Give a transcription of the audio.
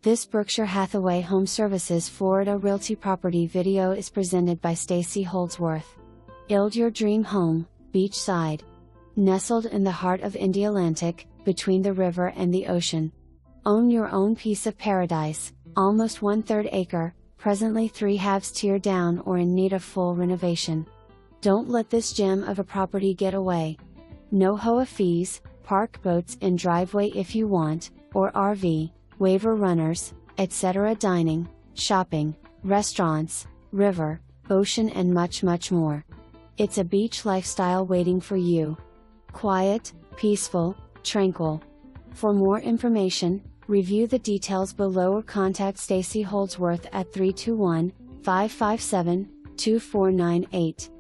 This Berkshire Hathaway HomeServices Florida Realty property video is presented by Stacey Holdsworth. UILD Your Dream Home, beachside. Nestled in the heart of Indialantic, between the river and the ocean. Own your own piece of paradise, almost 1/3 acre, presently 3/2 tear down or in need of full renovation. Don't let this gem of a property get away. No HOA fees, park boats in driveway if you want, or RV, waiver runners, etc. Dining, shopping, restaurants, river, ocean and much more. It's a beach lifestyle waiting for you. Quiet, peaceful, tranquil. For more information, review the details below or contact Stacey Holdsworth at 321-557-2498.